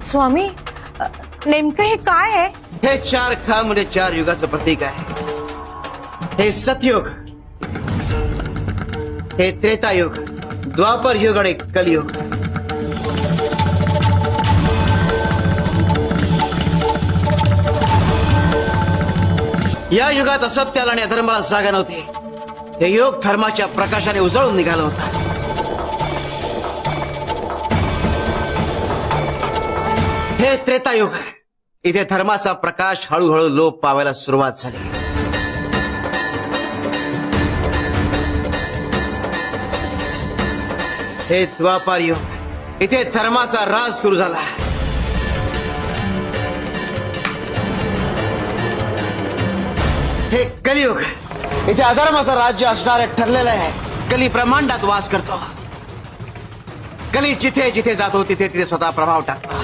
स्वामी नेमकं हे काय आहे? हे 4 खांब म्हणजे 4 युगाचं प्रतीक आहे. हे सतयुग, हे त्रेतायुग, द्वापर युग आणि कलियुग. या युगात असत्याला आणि अधर्माला जागा नव्हती. हे योग धर्माच्या प्रकाशाने उजळून निघालं होतं. हे त्रेतायुग, इथे धर्माचा प्रकाश हळूहळू लोप पावायला सुरुवात झाली. हे द्वापार युग, इथे धर्माचा राज सुरू झाला. हे कलियुग, इथे अधर्माचं राज्य असणारे ठरलेलं आहे. कली ब्रह्मांडात वास करतो. कली जिथे जिथे जातो तिथे तिथे स्वतः प्रभाव टाकतो.